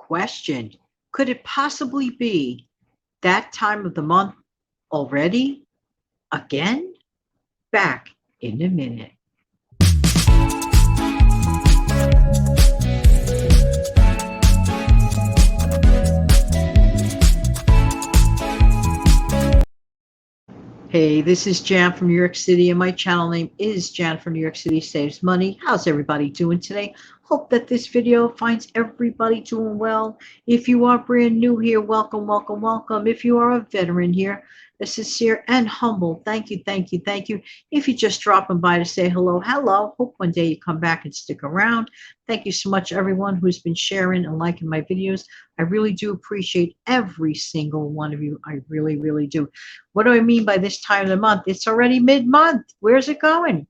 questioned, could it possibly be that time of the month already? Again? Back in a minute. Hey, this is Jan from New York City, and my channel name is Jan from New York City Saves Money. How's everybody doing today? Hope that this video finds everybody doing well. If you are brand new here, welcome, welcome, welcome. If you are a veteran here, a sincere and humble thank you, thank you, thank you. If you're just dropping by to say hello, hello. Hope one day you come back and stick around. Thank you so much, everyone who's been sharing and liking my videos. I really do appreciate every single one of you. I really, really do. What do I mean by this time of the month? It's already mid-month. Where's it going?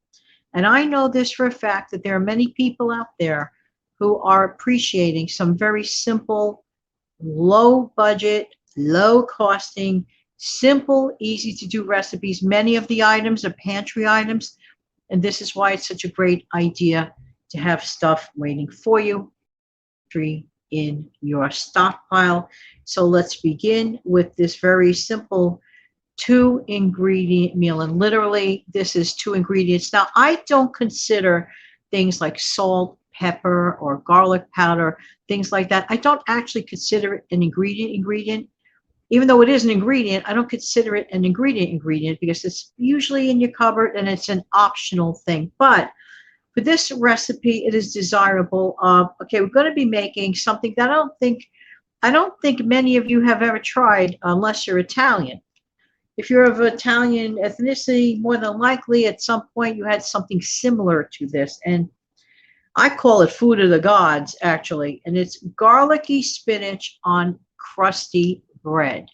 And I know this for a fact that there are many people out there who are appreciating some very simple, low budget, low costing, simple, easy to do recipes. Many of the items are pantry items, and this is why it's such a great idea to have stuff waiting for you in your stockpile. So let's begin with this very simple 2-ingredient meal, and literally this is 2 ingredients. Now, I don't consider things like salt, pepper, or garlic powder, things like that. I don't actually consider it an ingredient. Even though it is an ingredient, I don't consider it an ingredient because it's usually in your cupboard and it's an optional thing. But for this recipe, it is desirable. Okay, we're going to be making something that I don't think many of you have ever tried unless you're Italian. If you're of Italian ethnicity, more than likely at some point you had something similar to this. And I call it food of the gods, actually. And it's garlicky spinach on crusty bread.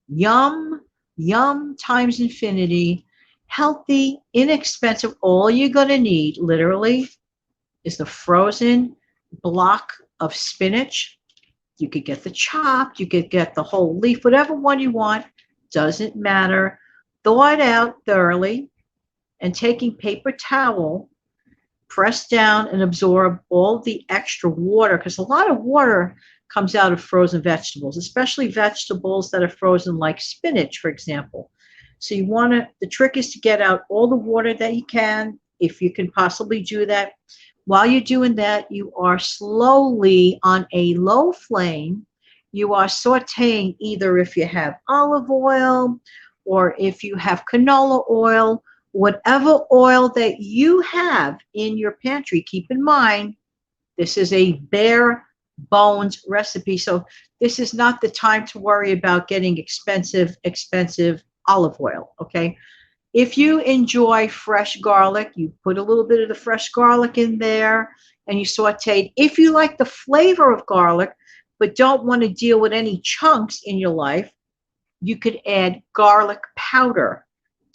Yum, yum times infinity. Healthy, inexpensive. All you're going to need, literally, is the frozen block of spinach. You could get the chopped, you could get the whole leaf, whatever one you want. Doesn't matter. Thaw it out thoroughly, and taking paper towel, press down and absorb all the extra water, because a lot of water comes out of frozen vegetables, especially vegetables that are frozen like spinach, for example. So you want to, the trick is to get out all the water that you can, if you can possibly do that. While you're doing that, you are slowly on a low flame, you are sauteing, either if you have olive oil or if you have canola oil, whatever oil that you have in your pantry. Keep in mind, this is a bare bones recipe, so this is not the time to worry about getting expensive olive oil, okay? If you enjoy fresh garlic, you put a little bit of the fresh garlic in there and you saute. If you like the flavor of garlic, but don't want to deal with any chunks in your life, you could add garlic powder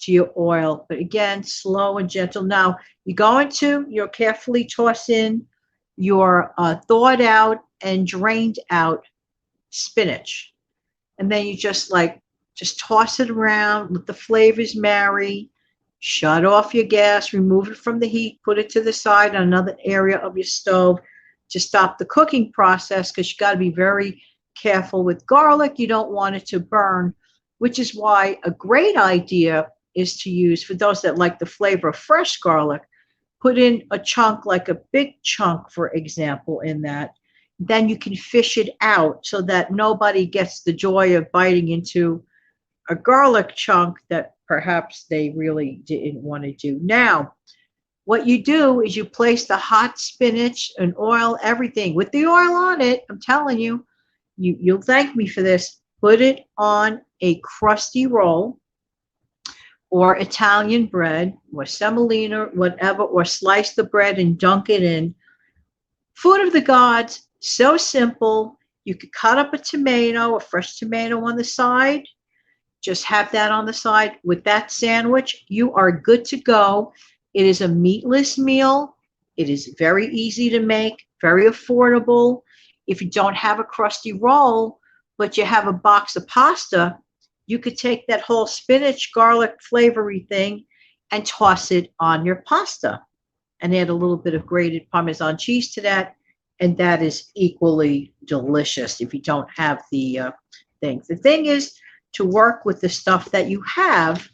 to your oil. But again, slow and gentle. Now, you'll carefully toss in your thawed out and drained out spinach. And then you just toss it around, let the flavors marry, shut off your gas, remove it from the heat, put it to the side on another area of your stove to stop the cooking process, because you got to be very careful with garlic. You don't want it to burn, which is why a great idea is to use, for those that like the flavor of fresh garlic, put in a chunk, like a big chunk, for example, in that. Then you can fish it out so that nobody gets the joy of biting into a garlic chunk that perhaps they really didn't want to do. Now, what you do is you place the hot spinach and oil, everything with the oil on it. I'm telling you, you'll thank me for this. Put it on a crusty roll or Italian bread or semolina, whatever, or slice the bread and dunk it in. Food of the gods, so simple. You could cut up a tomato, a fresh tomato on the side. Just have that on the side. With that sandwich, you are good to go. It is a meatless meal. It is very easy to make, very affordable. If you don't have a crusty roll, but you have a box of pasta, you could take that whole spinach, garlic flavory thing and toss it on your pasta and add a little bit of grated Parmesan cheese to that. and that is equally delicious if you don't have the thing. The thing is to work with the stuff that you have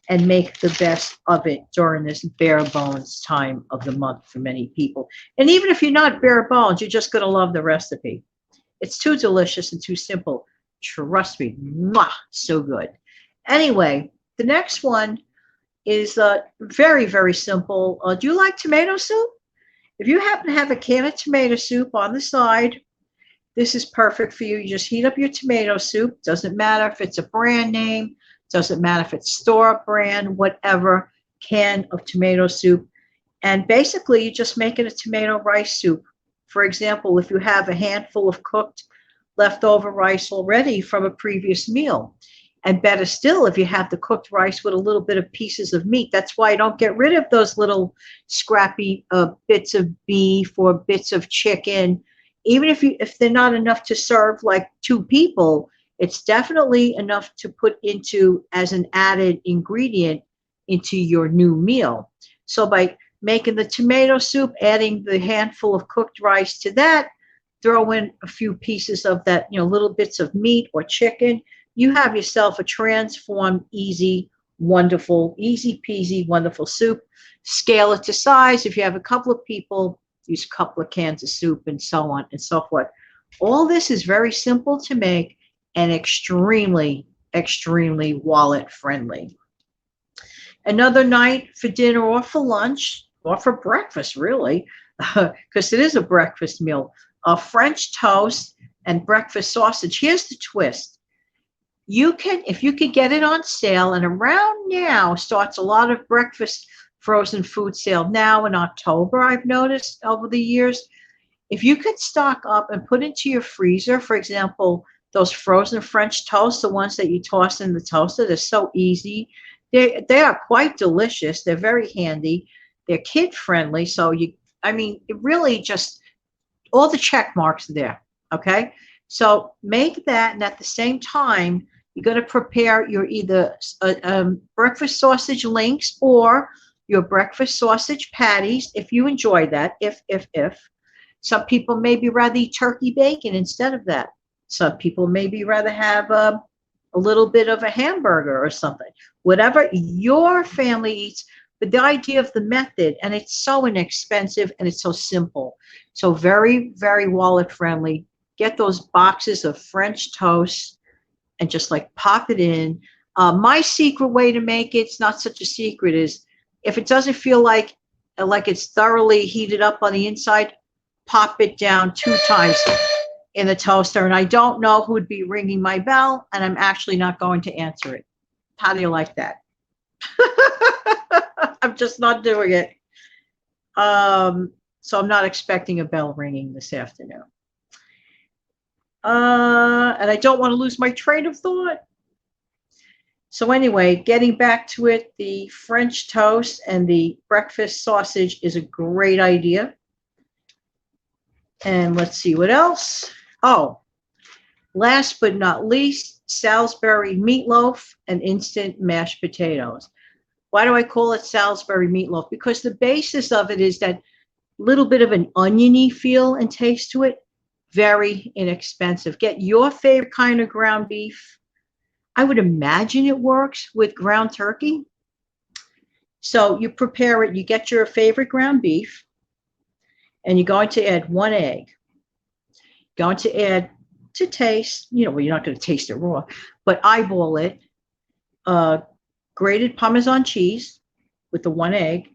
and make the best of it during this bare bones time of the month for many people. And even if you're not bare bones, you're just going to love the recipe. It's too delicious and too simple. Trust me, mwah, so good. Anyway, the next one is very, very simple. Do you like tomato soup? If you happen to have a can of tomato soup on the side, this is perfect for you. You just heat up your tomato soup. Doesn't matter if it's a brand name. Doesn't matter if it's store brand, whatever, can of tomato soup. And basically, you're just making a tomato rice soup. For example, if you have a handful of cooked leftover rice already from a previous meal. And better still, if you have the cooked rice with a little bit of pieces of meat. That's why I don't get rid of those little scrappy bits of beef or bits of chicken. Even if they're not enough to serve like two people, it's definitely enough to put into as an added ingredient into your new meal. So by making the tomato soup, adding the handful of cooked rice to that, throw in a few pieces of that, little bits of meat or chicken, you have yourself a transformed, easy, wonderful, easy peasy, wonderful soup. Scale it to size. If you have a couple of people, use a couple of cans of soup and so on and so forth. All this is very simple to make and extremely, extremely wallet friendly. Another night for dinner or for lunch or for breakfast, really, because it is a breakfast meal. French toast and breakfast sausage. Here's the twist. If you could get it on sale, and around now starts a lot of breakfast frozen food sale now in October, I've noticed over the years. If you could stock up and put into your freezer, for example, those frozen French toasts, the ones that you toss in the toaster, they're so easy. They are quite delicious. They're very handy. They're kid friendly. So it really just all the check marks are there. Okay. So make that. And at the same time, you're going to prepare your either breakfast sausage links or your breakfast sausage patties, if you enjoy that, if. Some people maybe rather eat turkey bacon instead of that. Some people maybe rather have a little bit of a hamburger or something. Whatever your family eats, but the idea of the method, and it's so inexpensive and it's so simple. So very, very wallet friendly. Get those boxes of French toast and just like pop it in. My secret way to make it, it's not such a secret, is if it doesn't feel like it's thoroughly heated up on the inside, pop it down 2 times in the toaster. And I don't know who would be ringing my bell, and I'm actually not going to answer it. How do you like that? I'm just not doing it. So I'm not expecting a bell ringing this afternoon. And I don't want to lose my train of thought. So anyway, getting back to it, the French toast and the breakfast sausage is a great idea. And let's see what else. Oh, last but not least, Salisbury meatloaf and instant mashed potatoes. Why do I call it Salisbury meatloaf? Because the basis of it is that little bit of an oniony feel and taste to it. Very inexpensive. Get your favorite kind of ground beef. I would imagine it works with ground turkey. So you prepare it. You get your favorite ground beef. And you're going to add 1 egg. Going to add to taste, you're not going to taste it raw, but eyeball it. Grated Parmesan cheese with the 1 egg.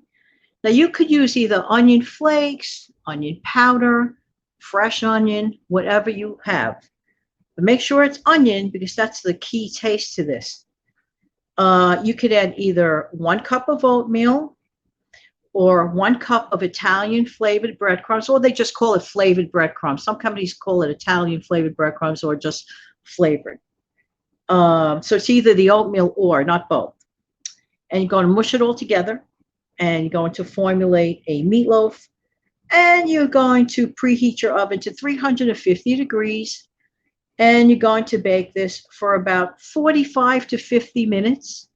Now you could use either onion flakes, onion powder, fresh onion, whatever you have. But make sure it's onion because that's the key taste to this. You could add either 1 cup of oatmeal, or 1 cup of Italian flavored breadcrumbs, or they just call it flavored breadcrumbs. Some companies call it Italian flavored breadcrumbs or just flavored. So it's either the oatmeal or not both. And you're going to mush it all together, and you're going to formulate a meatloaf, and you're going to preheat your oven to 350 degrees, and you're going to bake this for about 45 to 50 minutes.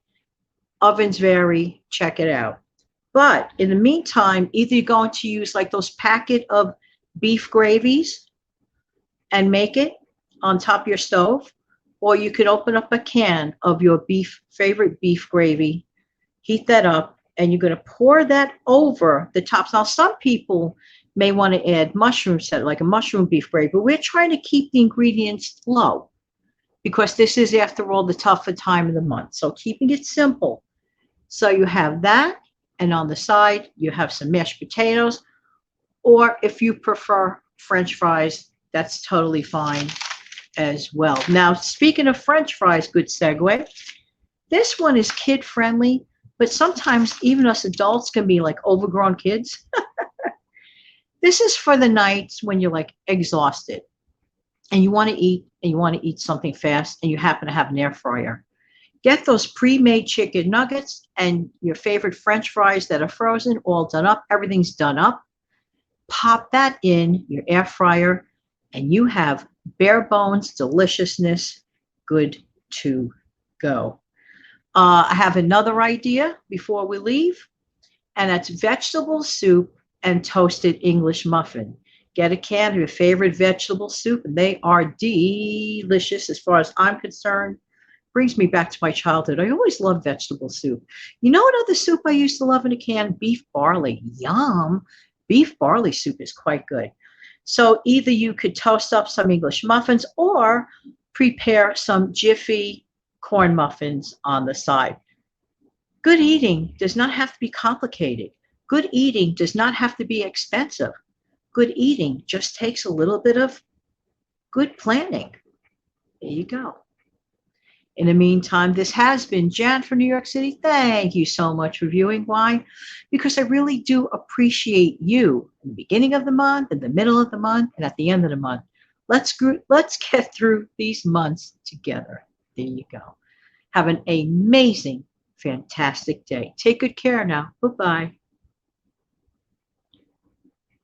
Ovens vary, check it out. But in the meantime, either you're going to use like those packet of beef gravies and make it on top of your stove. Or you could open up a can of your favorite beef gravy, heat that up, and you're going to pour that over the tops. Now, some people may want to add mushrooms, like a mushroom beef gravy, but we're trying to keep the ingredients low because this is, after all, the tougher time of the month. So keeping it simple. So you have that, and on the side, you have some mashed potatoes, or if you prefer French fries, that's totally fine as well. Now, speaking of French fries, good segue. This one is kid friendly, but sometimes even us adults can be like overgrown kids. This is for the nights when you're like exhausted and you want to eat, and you want to eat something fast, and you happen to have an air fryer. Get those pre-made chicken nuggets and your favorite French fries that are frozen, all done up. Everything's done up. Pop that in your air fryer, and you have bare bones deliciousness, good to go. I have another idea before we leave, and that's vegetable soup and toasted English muffin. Get a can of your favorite vegetable soup, and they are delicious as far as I'm concerned. Brings me back to my childhood. I always loved vegetable soup. You know what other soup I used to love in a can? Beef barley. Yum. Beef barley soup is quite good. So either you could toast up some English muffins or prepare some Jiffy corn muffins on the side. Good eating does not have to be complicated. Good eating does not have to be expensive. Good eating just takes a little bit of good planning. There you go. In the meantime, this has been Jan from New York City. Thank you so much for viewing. Why? Because I really do appreciate you in the beginning of the month, in the middle of the month, and at the end of the month. Let's get through these months together. There you go. Have an amazing, fantastic day. Take good care now. Bye-bye.